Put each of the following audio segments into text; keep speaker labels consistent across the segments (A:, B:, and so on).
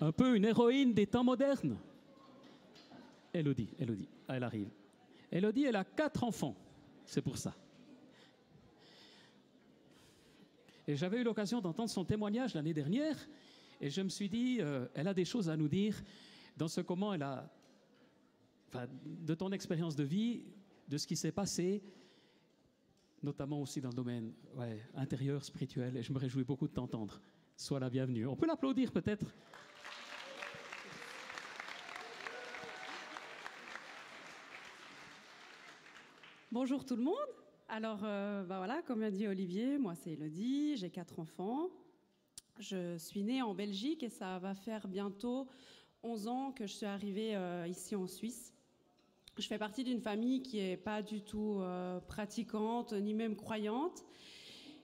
A: un peu une héroïne des temps modernes. Élodie, elle arrive. Élodie, elle a 4 enfants, c'est pour ça. Et j'avais eu l'occasion d'entendre son témoignage l'année dernière, et je me suis dit, elle a des choses à nous dire dans ce comment elle a, enfin, de ton expérience de vie, de ce qui s'est passé, notamment aussi dans le domaine intérieur, spirituel, et je me réjouis beaucoup de t'entendre. Sois la bienvenue. On peut l'applaudir peut-être.
B: Bonjour tout le monde. Alors, voilà, comme a dit Olivier, moi c'est Élodie, j'ai 4 enfants. Je suis née en Belgique et ça va faire bientôt 11 ans que je suis arrivée ici en Suisse. Je fais partie d'une famille qui n'est pas du tout pratiquante, ni même croyante.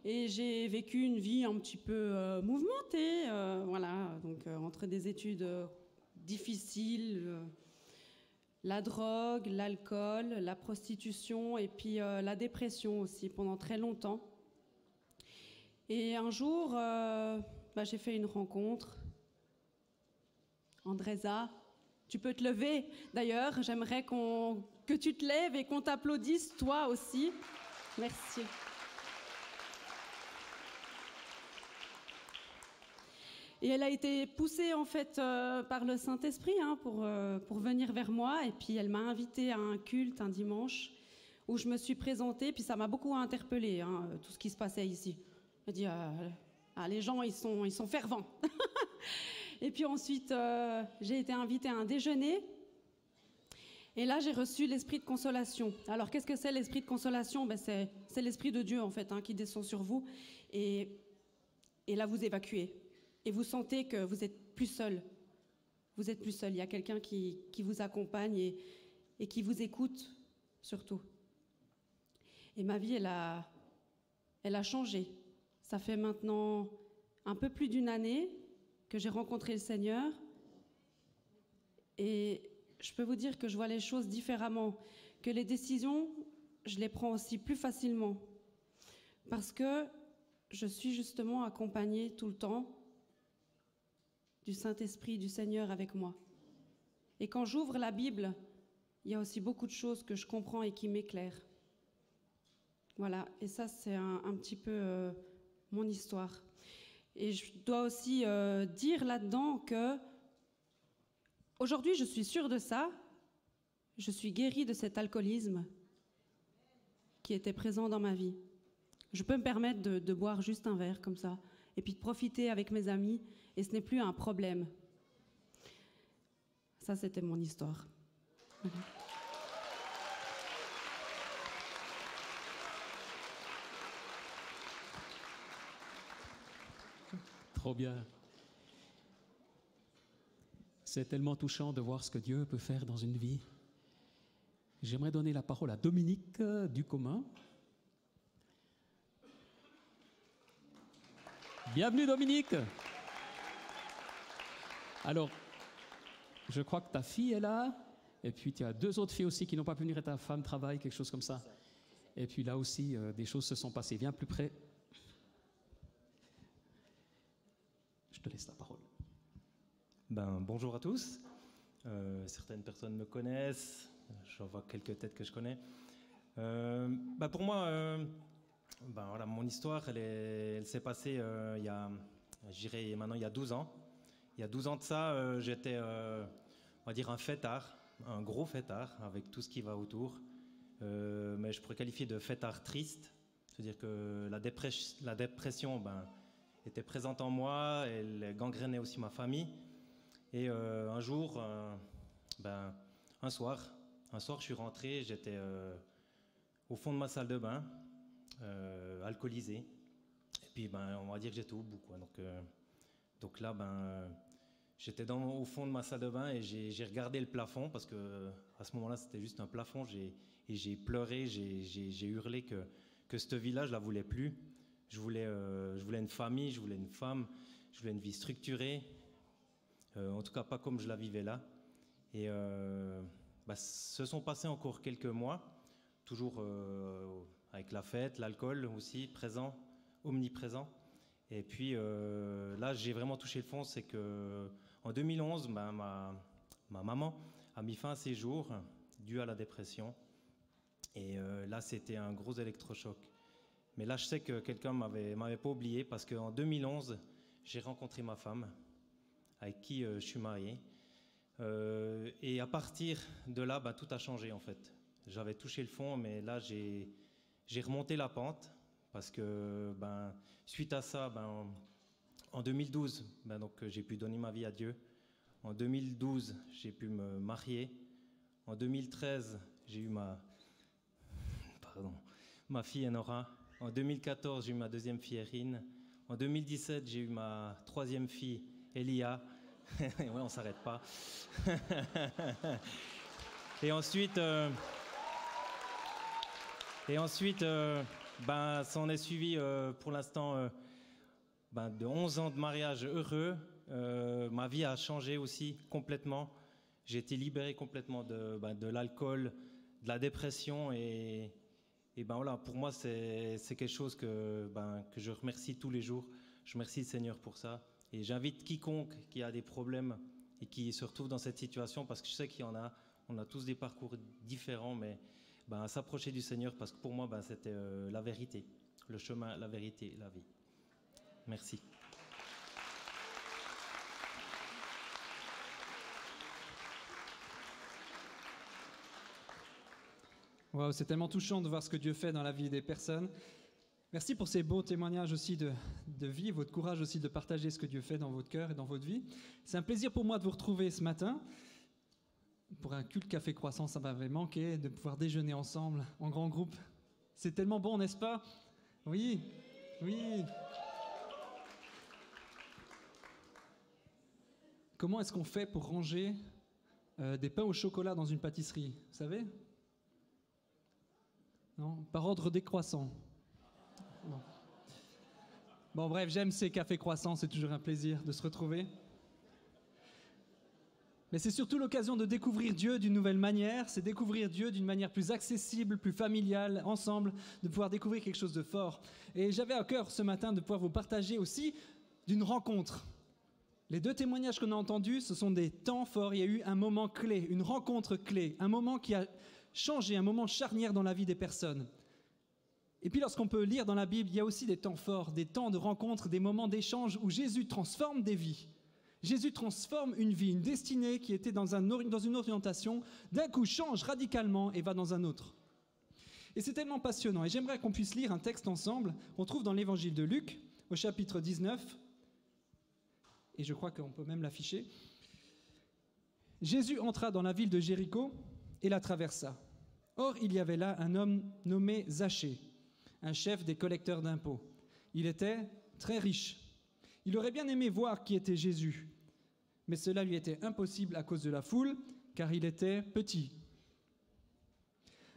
B: Et j'ai vécu une vie un petit peu mouvementée, voilà, donc entre des études difficiles, la drogue, l'alcool, la prostitution et puis la dépression aussi pendant très longtemps. Et un jour, j'ai fait une rencontre. Andresa, tu peux te lever. D'ailleurs, j'aimerais que tu te lèves et qu'on t'applaudisse, toi aussi. Merci. Et elle a été poussée en fait par le Saint-Esprit pour venir vers moi. Et puis elle m'a invitée à un culte un dimanche où je me suis présentée. Puis ça m'a beaucoup interpellée, tout ce qui se passait ici. Je me dis, les gens ils sont fervents. Et puis ensuite j'ai été invitée à un déjeuner. Et là j'ai reçu l'esprit de consolation. Alors qu'est-ce que c'est l'esprit de consolation? C'est l'esprit de Dieu en fait qui descend sur vous et là vous évacuez. Et vous sentez que vous n'êtes plus seul. Vous n'êtes plus seul. Il y a quelqu'un qui vous accompagne et qui vous écoute, surtout. Et ma vie, elle a changé. Ça fait maintenant un peu plus d'1 année que j'ai rencontré le Seigneur. Et je peux vous dire que je vois les choses différemment. Que les décisions, je les prends aussi plus facilement. Parce que je suis justement accompagnée tout le temps du Saint-Esprit, du Seigneur avec moi. Et quand j'ouvre la Bible, il y a aussi beaucoup de choses que je comprends et qui m'éclairent. Voilà, et ça c'est un petit peu mon histoire. Et je dois aussi dire là-dedans que aujourd'hui je suis sûre de ça, je suis guérie de cet alcoolisme qui était présent dans ma vie. Je peux me permettre de boire juste un verre comme ça, et puis de profiter avec mes amis, et ce n'est plus un problème. Ça, c'était mon histoire.
A: Trop bien. C'est tellement touchant de voir ce que Dieu peut faire dans une vie. J'aimerais donner la parole à Dominique Ducommun. Bienvenue Dominique. Alors, je crois que ta fille est là, et puis tu as 2 autres filles aussi qui n'ont pas pu venir, et ta femme travaille, quelque chose comme ça. Et puis là aussi, des choses se sont passées. Viens plus près. Je te laisse la parole.
C: Bonjour à tous. Certaines personnes me connaissent. J'en vois quelques têtes que je connais. Pour moi, voilà, mon histoire, elle s'est passée il y a 12 ans. Il y a 12 ans de ça, j'étais, on va dire, un fêtard, un gros fêtard, avec tout ce qui va autour. Mais je pourrais qualifier de fêtard triste. C'est-à-dire que la dépression était présente en moi, elle gangrénait aussi ma famille. Et un jour, un soir, je suis rentré, j'étais au fond de ma salle de bain, alcoolisé. Et puis, on va dire que j'étais au bout, quoi. Donc là, j'étais au fond de ma salle de bain et j'ai regardé le plafond parce que à ce moment-là, c'était juste un plafond. J'ai pleuré, j'ai hurlé que cette vie-là, je la voulais plus. Je voulais une famille, je voulais une femme, je voulais une vie structurée. En tout cas, pas comme je la vivais là. Et se sont passés encore quelques mois, toujours avec la fête, l'alcool aussi présent, omniprésent. Et puis là, j'ai vraiment touché le fond, c'est que En 2011, ma maman a mis fin à ses jours dû à la dépression. Et là, c'était un gros électrochoc. Mais là, je sais que quelqu'un m'avait pas oublié parce qu'en 2011, j'ai rencontré ma femme avec qui je suis marié. Et à partir de là, tout a changé en fait. J'avais touché le fond, mais là, j'ai remonté la pente parce que suite à ça, en 2012, donc, j'ai pu donner ma vie à Dieu. En 2012, j'ai pu me marier. En 2013, j'ai eu ma fille Enora. En 2014, j'ai eu ma deuxième fille Erin. En 2017, j'ai eu ma troisième fille Elia. Ouais, on ne s'arrête pas. Et ensuite, ça en est suivi pour l'instant de 11 ans de mariage heureux. Ma vie a changé aussi complètement. J'ai été libéré complètement de l'alcool, de la dépression et voilà, pour moi c'est quelque chose que je remercie tous les jours. Je remercie le Seigneur pour ça et j'invite quiconque qui a des problèmes et qui se retrouve dans cette situation, parce que je sais qu'il y en a, on a tous des parcours différents, mais à s'approcher du Seigneur, parce que pour moi c'était la vérité, le chemin, la vérité, la vie. Merci.
D: Wow, c'est tellement touchant de voir ce que Dieu fait dans la vie des personnes. Merci pour ces beaux témoignages aussi de vie, votre courage aussi de partager ce que Dieu fait dans votre cœur et dans votre vie. C'est un plaisir pour moi de vous retrouver ce matin. Pour un culte Café Croissant, ça m'avait manqué de pouvoir déjeuner ensemble en grand groupe. C'est tellement bon, n'est-ce pas? Oui, oui. Comment est-ce qu'on fait pour ranger des pains au chocolat dans une pâtisserie? Vous savez? Non, par ordre décroissant. Bon, bref, j'aime ces cafés croissants, c'est toujours un plaisir de se retrouver. Mais c'est surtout l'occasion de découvrir Dieu d'une nouvelle manière, c'est découvrir Dieu d'une manière plus accessible, plus familiale, ensemble, de pouvoir découvrir quelque chose de fort. Et j'avais à cœur ce matin de pouvoir vous partager aussi d'une rencontre. Les deux témoignages qu'on a entendus, ce sont des temps forts, il y a eu un moment clé, une rencontre clé, un moment qui a changé, un moment charnière dans la vie des personnes. Et puis lorsqu'on peut lire dans la Bible, il y a aussi des temps forts, des temps de rencontre, des moments d'échange où Jésus transforme des vies. Jésus transforme une vie, une destinée qui était dans une orientation, d'un coup change radicalement et va dans un autre. Et c'est tellement passionnant. Et j'aimerais qu'on puisse lire un texte ensemble. On trouve dans l'évangile de Luc, au chapitre 19, et je crois qu'on peut même l'afficher. Jésus entra dans la ville de Jéricho et la traversa. Or, il y avait là un homme nommé Zachée, un chef des collecteurs d'impôts. Il était très riche. Il aurait bien aimé voir qui était Jésus, mais cela lui était impossible à cause de la foule, car il était petit.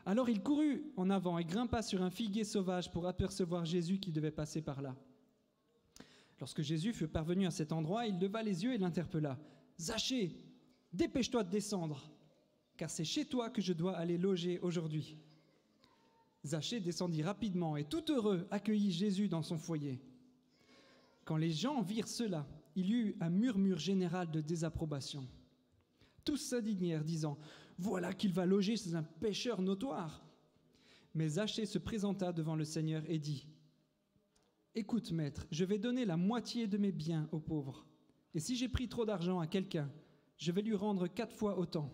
D: Alors il courut en avant et grimpa sur un figuier sauvage pour apercevoir Jésus qui devait passer par là. Lorsque Jésus fut parvenu à cet endroit, il leva les yeux et l'interpella. « Zachée, dépêche-toi de descendre, car c'est chez toi que je dois aller loger aujourd'hui. » Zachée descendit rapidement et tout heureux accueillit Jésus dans son foyer. Quand les gens virent cela, il y eut un murmure général de désapprobation. Tous s'indignèrent, disant « Voilà qu'il va loger chez un pécheur notoire. » Mais Zachée se présenta devant le Seigneur et dit « Écoute, maître, je vais donner la moitié de mes biens aux pauvres. Et si j'ai pris trop d'argent à quelqu'un, je vais lui rendre 4 fois autant. »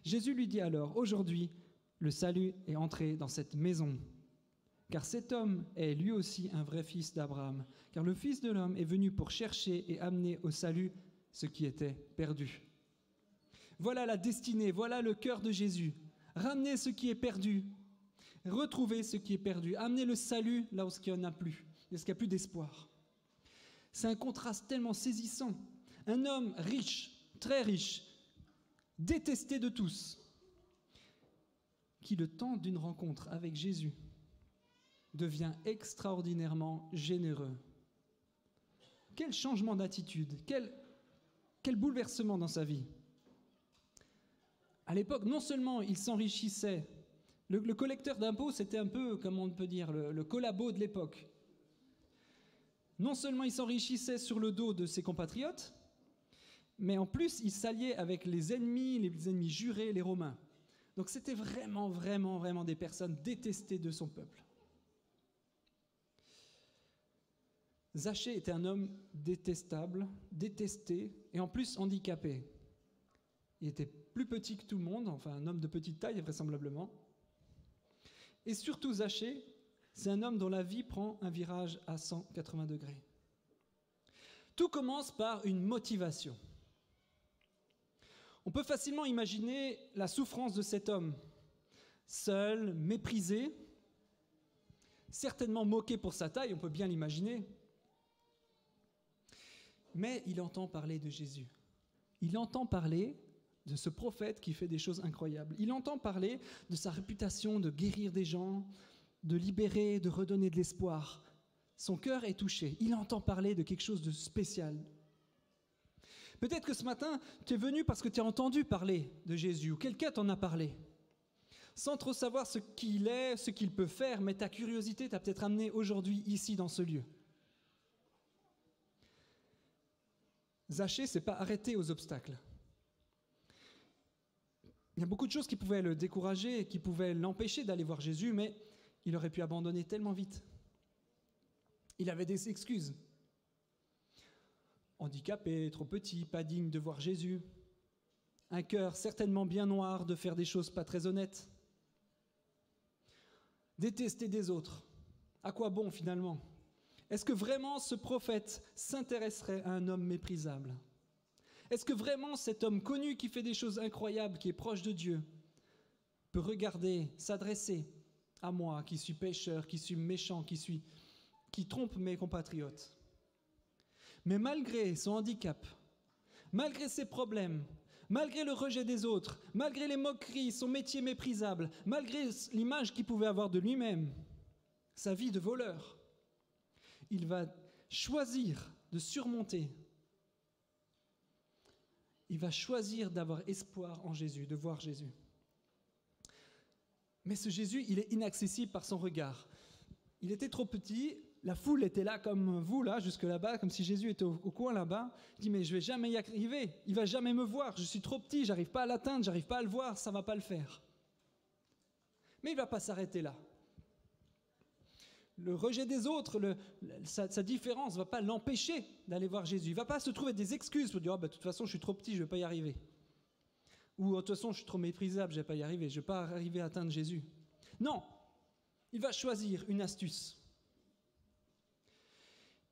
D: Jésus lui dit alors « Aujourd'hui, le salut est entré dans cette maison. Car cet homme est lui aussi un vrai fils d'Abraham. Car le Fils de l'homme est venu pour chercher et amener au salut ce qui était perdu. » Voilà la destinée, voilà le cœur de Jésus. Ramener ce qui est perdu, retrouver ce qui est perdu, amener le salut là où il n'y en a plus, où il n'y a plus d'espoir. C'est un contraste tellement saisissant. Un homme riche, très riche, détesté de tous, qui le temps d'une rencontre avec Jésus devient extraordinairement généreux. Quel changement d'attitude, quel bouleversement dans sa vie. À l'époque, non seulement il s'enrichissait, le collecteur d'impôts, c'était un peu, comme on peut dire, le collabo de l'époque. Non seulement il s'enrichissait sur le dos de ses compatriotes, mais en plus, il s'alliait avec les ennemis jurés, les Romains. Donc c'était vraiment des personnes détestées de son peuple. Zachée était un homme détestable, détesté et en plus handicapé. Il était plus petit que tout le monde, enfin un homme de petite taille vraisemblablement. Et surtout Zachée, c'est un homme dont la vie prend un virage à 180 degrés. Tout commence par une motivation. On peut facilement imaginer la souffrance de cet homme, seul, méprisé, certainement moqué pour sa taille, on peut bien l'imaginer. Mais il entend parler de Jésus. Il entend parler de ce prophète qui fait des choses incroyables. Il entend parler de sa réputation de guérir des gens, de libérer, de redonner de l'espoir. Son cœur est touché. Il entend parler de quelque chose de spécial. Peut-être que ce matin, tu es venu parce que tu as entendu parler de Jésus, ou quelqu'un t'en a parlé. Sans trop savoir ce qu'il est, ce qu'il peut faire, mais ta curiosité t'a peut-être amené aujourd'hui, ici, dans ce lieu. Zachée ne s'est pas arrêté aux obstacles. Il y a beaucoup de choses qui pouvaient le décourager, qui pouvaient l'empêcher d'aller voir Jésus, mais il aurait pu abandonner tellement vite. Il avait des excuses. Handicapé, trop petit, pas digne de voir Jésus. Un cœur certainement bien noir de faire des choses pas très honnêtes. Détester des autres. À quoi bon finalement ? Est-ce que vraiment ce prophète s'intéresserait à un homme méprisable ? Est-ce que vraiment cet homme connu qui fait des choses incroyables, qui est proche de Dieu, peut regarder, s'adresser à moi qui suis pécheur, qui suis méchant, qui trompe mes compatriotes ? Mais malgré son handicap, malgré ses problèmes, malgré le rejet des autres, malgré les moqueries, son métier méprisable, malgré l'image qu'il pouvait avoir de lui-même, sa vie de voleur, il va choisir de surmonter. Il va choisir d'avoir espoir en Jésus, de voir Jésus. Mais ce Jésus, il est inaccessible par son regard. Il était trop petit, la foule était là comme vous, là, jusque là-bas, comme si Jésus était au coin là-bas. Il dit, mais je ne vais jamais y arriver, il ne va jamais me voir, je suis trop petit, je n'arrive pas à l'atteindre, je n'arrive pas à le voir, ça ne va pas le faire. Mais il ne va pas s'arrêter là. Le rejet des autres, sa différence ne va pas l'empêcher d'aller voir Jésus. Il ne va pas se trouver des excuses pour dire, de toute façon, je suis trop petit, je ne vais pas y arriver. Ou, de toute façon, je suis trop méprisable, je ne vais pas y arriver, je ne vais pas arriver à atteindre Jésus. Non, il va choisir une astuce.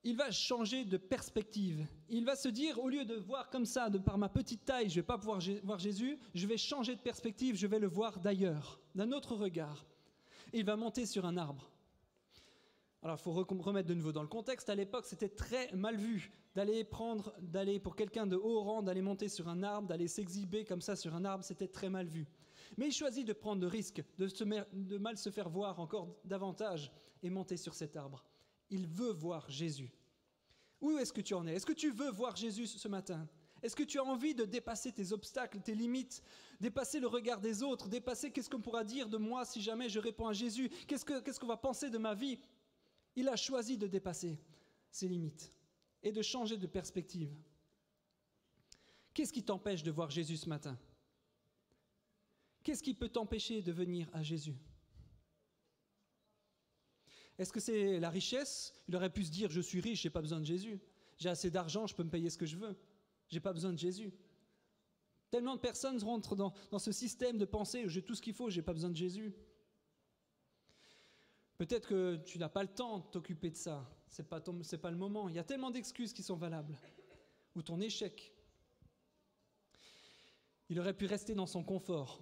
D: Il va changer de perspective. Il va se dire, au lieu de voir comme ça, par ma petite taille, je ne vais pas pouvoir voir Jésus, je vais changer de perspective, je vais le voir d'ailleurs, d'un autre regard. Et il va monter sur un arbre. Alors, il faut remettre de nouveau dans le contexte. À l'époque, c'était très mal vu d'aller pour quelqu'un de haut rang, d'aller monter sur un arbre, d'aller s'exhiber comme ça sur un arbre, c'était très mal vu. Mais il choisit de prendre le risque, de mal se faire voir encore davantage et monter sur cet arbre. Il veut voir Jésus. Où est-ce que tu en es ? Est-ce que tu veux voir Jésus ce matin ? Est-ce que tu as envie de dépasser tes obstacles, tes limites, dépasser le regard des autres, dépasser qu'est-ce qu'on pourra dire de moi si jamais je réponds à Jésus ? Qu'est-ce qu'on va penser de ma vie ? Il a choisi de dépasser ses limites et de changer de perspective. Qu'est-ce qui t'empêche de voir Jésus ce matin ? Qu'est-ce qui peut t'empêcher de venir à Jésus ? Est-ce que c'est la richesse ? Il aurait pu se dire, je suis riche, je n'ai pas besoin de Jésus. J'ai assez d'argent, je peux me payer ce que je veux. Je n'ai pas besoin de Jésus. Tellement de personnes rentrent dans ce système de pensée, j'ai tout ce qu'il faut, je n'ai pas besoin de Jésus. Peut-être que tu n'as pas le temps de t'occuper de ça, c'est pas le moment. Il y a tellement d'excuses qui sont valables. Ou ton échec. Il aurait pu rester dans son confort.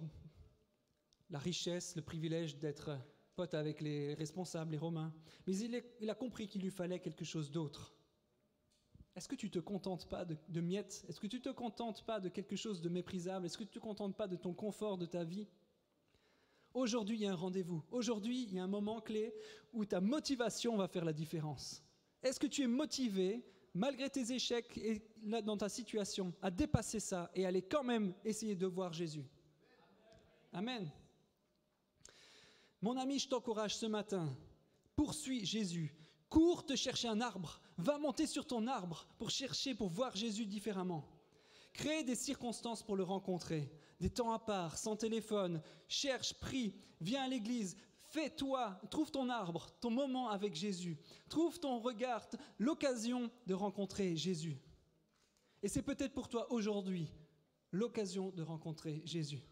D: La richesse, le privilège d'être pote avec les responsables, les Romains. Mais il a compris qu'il lui fallait quelque chose d'autre. Est-ce que tu ne te contentes pas de miettes ? Est-ce que tu ne te contentes pas de quelque chose de méprisable ? Est-ce que tu ne te contentes pas de ton confort, de ta vie ? Aujourd'hui, il y a un rendez-vous. Aujourd'hui, il y a un moment clé où ta motivation va faire la différence. Est-ce que tu es motivé, malgré tes échecs et là, dans ta situation, à dépasser ça et aller quand même essayer de voir Jésus ? Amen. Mon ami, je t'encourage ce matin. Poursuis Jésus. Cours te chercher un arbre. Va monter sur ton arbre pour chercher, pour voir Jésus différemment. Crée des circonstances pour le rencontrer. Des temps à part, sans téléphone. Cherche, prie, viens à l'église. Fais-toi, trouve ton arbre, ton moment avec Jésus. Trouve ton regard, l'occasion de rencontrer Jésus. Et c'est peut-être pour toi aujourd'hui l'occasion de rencontrer Jésus.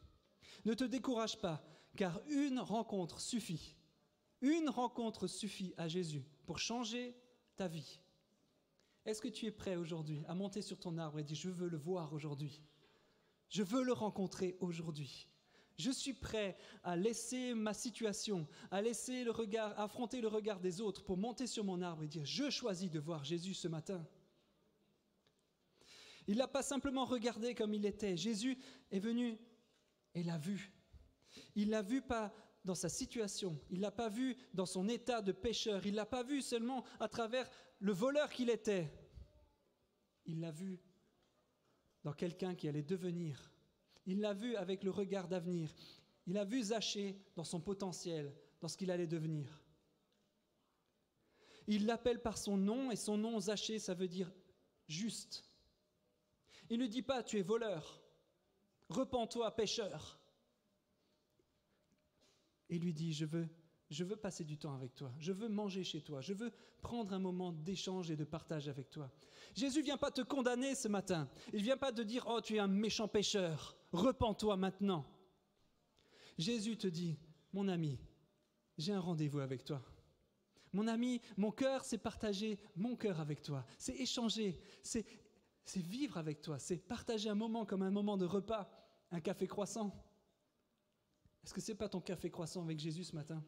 D: Ne te décourage pas, car une rencontre suffit. Une rencontre suffit à Jésus pour changer ta vie. Est-ce que tu es prêt aujourd'hui à monter sur ton arbre et dire « Je veux le voir aujourd'hui. Je veux le rencontrer aujourd'hui. Je suis prêt à laisser ma situation, à laisser affronter le regard des autres pour monter sur mon arbre et dire « Je choisis de voir Jésus ce matin. » Il n'a pas simplement regardé comme il était. Jésus est venu et l'a vu. Il l'a vu pas dans sa situation, il ne l'a pas vu dans son état de pécheur, il ne l'a pas vu seulement à travers le voleur qu'il était. Il l'a vu dans quelqu'un qui allait devenir. Il l'a vu avec le regard d'avenir. Il a vu Zachée dans son potentiel, dans ce qu'il allait devenir. Il l'appelle par son nom, et son nom, Zachée, ça veut dire juste. Il ne dit pas « tu es voleur, repens-toi, pécheur ». Il lui dit « je veux passer du temps avec toi, je veux manger chez toi, je veux prendre un moment d'échange et de partage avec toi ». Jésus ne vient pas te condamner ce matin, il ne vient pas te dire « oh, tu es un méchant pécheur, repens-toi maintenant ». Jésus te dit « mon ami, j'ai un rendez-vous avec toi. Mon ami, mon cœur, c'est partager mon cœur avec toi, c'est échanger, c'est vivre avec toi, c'est partager un moment comme un moment de repas, un café croissant. » Est-ce que ce n'est pas ton café croissant avec Jésus ce matin?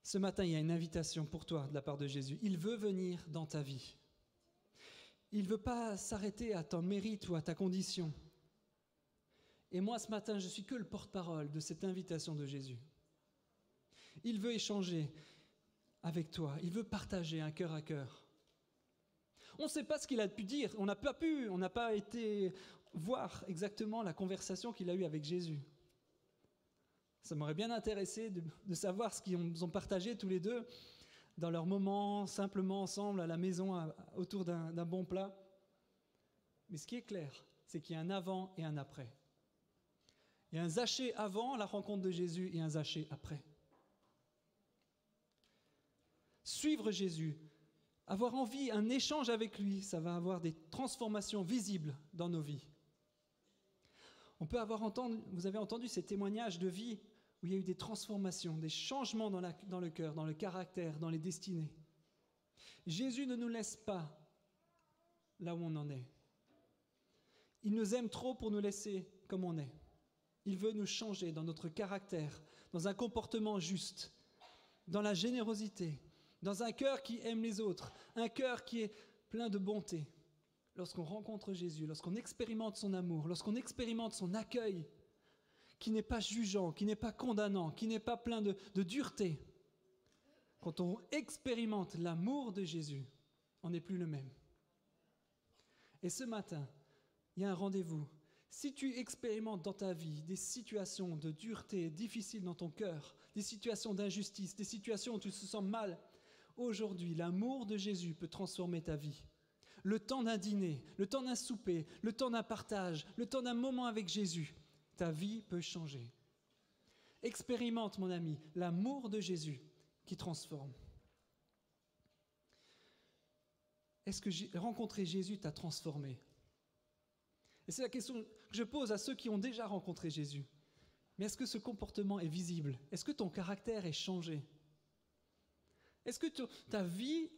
D: Ce matin, il y a une invitation pour toi de la part de Jésus. Il veut venir dans ta vie. Il ne veut pas s'arrêter à ton mérite ou à ta condition. Et moi, ce matin, je ne suis que le porte-parole de cette invitation de Jésus. Il veut échanger avec toi. Il veut partager un cœur à cœur. On ne sait pas ce qu'il a pu dire. On n'a pas été voir exactement la conversation qu'il a eue avec Jésus. Ça m'aurait bien intéressé de savoir ce qu'ils ont partagé tous les deux dans leurs moments, simplement ensemble à la maison, autour d'un bon plat. Mais ce qui est clair, c'est qu'il y a un avant et un après. Il y a un Zachée avant la rencontre de Jésus et un Zachée après. Suivre Jésus, avoir envie, un échange avec lui, ça va avoir des transformations visibles dans nos vies. Vous avez entendu ces témoignages de vie où il y a eu des transformations, des changements dans le cœur, dans le caractère, dans les destinées. Jésus ne nous laisse pas là où on en est. Il nous aime trop pour nous laisser comme on est. Il veut nous changer dans notre caractère, dans un comportement juste, dans la générosité, dans un cœur qui aime les autres, un cœur qui est plein de bonté. Lorsqu'on rencontre Jésus, lorsqu'on expérimente son amour, lorsqu'on expérimente son accueil, qui n'est pas jugeant, qui n'est pas condamnant, qui n'est pas plein de dureté, quand on expérimente l'amour de Jésus, on n'est plus le même. Et ce matin, il y a un rendez-vous. Si tu expérimentes dans ta vie des situations de dureté difficiles dans ton cœur, des situations d'injustice, des situations où tu te sens mal, aujourd'hui, l'amour de Jésus peut transformer ta vie. Le temps d'un dîner, le temps d'un souper, le temps d'un partage, le temps d'un moment avec Jésus, ta vie peut changer. Expérimente, mon ami, l'amour de Jésus qui transforme. Est-ce que rencontrer Jésus t'a transformé? Et c'est la question que je pose à ceux qui ont déjà rencontré Jésus. Mais est-ce que ce comportement est visible? Est-ce que ton caractère est changé? Est-ce que ta vie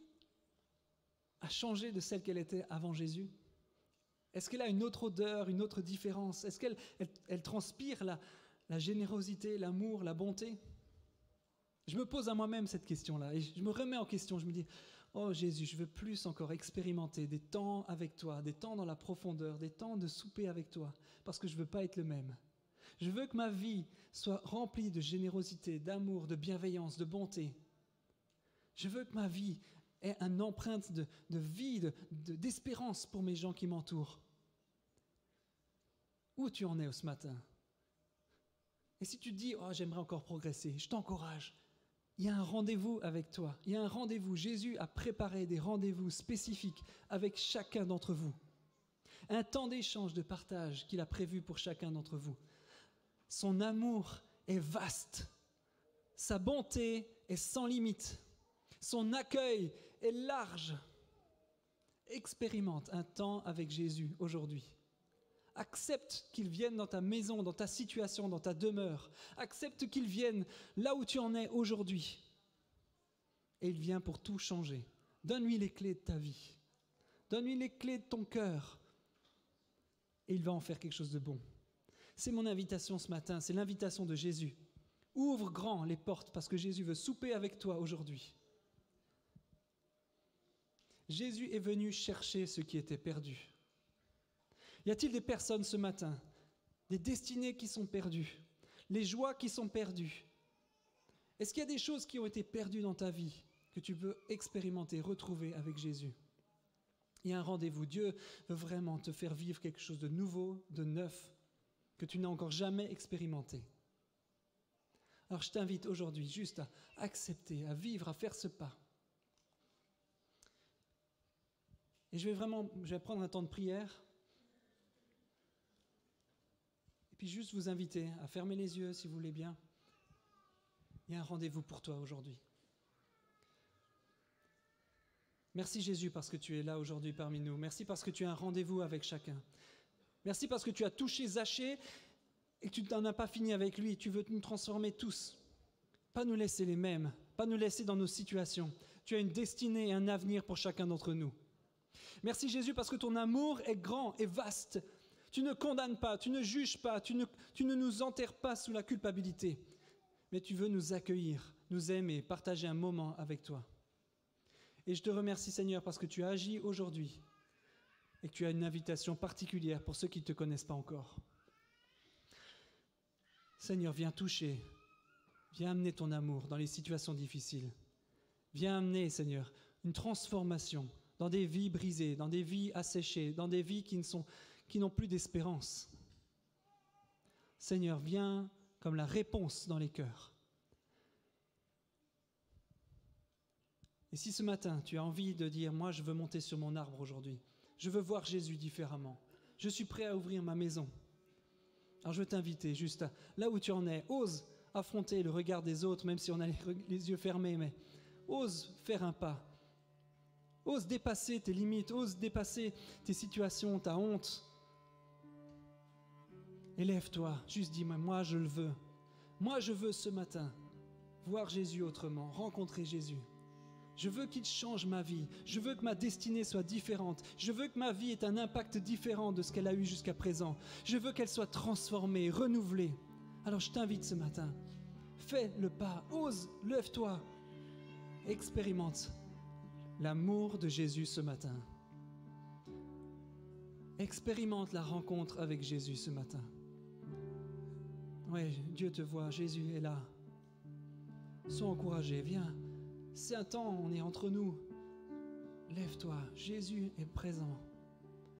D: a changé de celle qu'elle était avant Jésus? Est-ce qu'elle a une autre odeur, une autre différence? Est-ce qu'elle transpire la générosité, l'amour, la bonté? Je me pose à moi-même cette question-là et je me remets en question. Je me dis, oh Jésus, je veux plus encore expérimenter des temps avec toi, des temps dans la profondeur, des temps de souper avec toi, parce que je ne veux pas être le même. Je veux que ma vie soit remplie de générosité, d'amour, de bienveillance, de bonté. Je veux que ma vie ait une empreinte de vie, d'espérance pour mes gens qui m'entourent. Où tu en es ce matin? Et si tu te dis, oh, j'aimerais encore progresser, je t'encourage. Il y a un rendez-vous avec toi. Il y a un rendez-vous. Jésus a préparé des rendez-vous spécifiques avec chacun d'entre vous. Un temps d'échange, de partage qu'il a prévu pour chacun d'entre vous. Son amour est vaste. Sa bonté est sans limite. Son accueil est large. Expérimente un temps avec Jésus aujourd'hui. Accepte qu'il vienne dans ta maison, dans ta situation, dans ta demeure. Accepte qu'il vienne là où tu en es aujourd'hui. Et il vient pour tout changer. Donne-lui les clés de ta vie. Donne-lui les clés de ton cœur. Et il va en faire quelque chose de bon. C'est mon invitation ce matin, c'est l'invitation de Jésus. Ouvre grand les portes parce que Jésus veut souper avec toi aujourd'hui. Jésus est venu chercher ceux qui étaient perdus. Y a-t-il des personnes ce matin, des destinées qui sont perdues, les joies qui sont perdues? Est-ce qu'il y a des choses qui ont été perdues dans ta vie que tu veux expérimenter, retrouver avec Jésus? Il y a un rendez-vous. Dieu veut vraiment te faire vivre quelque chose de nouveau, de neuf, que tu n'as encore jamais expérimenté. Alors je t'invite aujourd'hui juste à accepter, à vivre, à faire ce pas. Et je vais prendre un temps de prière. Et puis juste vous inviter à fermer les yeux si vous voulez bien. Il y a un rendez-vous pour toi aujourd'hui. Merci Jésus parce que tu es là aujourd'hui parmi nous. Merci parce que tu as un rendez-vous avec chacun. Merci parce que tu as touché Zachée et que tu n'en as pas fini avec lui. Tu veux nous transformer tous. Pas nous laisser les mêmes, pas nous laisser dans nos situations. Tu as une destinée et un avenir pour chacun d'entre nous. Merci Jésus parce que ton amour est grand et vaste. Tu ne condamnes pas, tu ne juges pas, tu ne nous enterres pas sous la culpabilité. Mais tu veux nous accueillir, nous aimer, partager un moment avec toi. Et je te remercie Seigneur parce que tu as agi aujourd'hui et que tu as une invitation particulière pour ceux qui ne te connaissent pas encore. Seigneur, viens toucher, viens amener ton amour dans les situations difficiles. Viens amener, Seigneur, une transformation dans des vies brisées, dans des vies asséchées, dans des vies qui n'ont plus d'espérance. Seigneur, viens comme la réponse dans les cœurs. Et si ce matin, tu as envie de dire « Moi, je veux monter sur mon arbre aujourd'hui. Je veux voir Jésus différemment. Je suis prêt à ouvrir ma maison. » Alors je veux t'inviter juste là où tu en es. Ose affronter le regard des autres, même si on a les yeux fermés, mais ose faire un pas. Ose dépasser tes limites, ose dépasser tes situations, ta honte. Élève-toi, juste dis-moi, moi je le veux. Moi je veux ce matin voir Jésus autrement, rencontrer Jésus. Je veux qu'il change ma vie. Je veux que ma destinée soit différente. Je veux que ma vie ait un impact différent de ce qu'elle a eu jusqu'à présent. Je veux qu'elle soit transformée, renouvelée. Alors je t'invite ce matin. Fais le pas, ose, lève-toi. Expérimente l'amour de Jésus ce matin. Expérimente la rencontre avec Jésus ce matin. Oui, Dieu te voit, Jésus est là. Sois encouragé, viens. C'est un temps, on est entre nous. Lève-toi, Jésus est présent.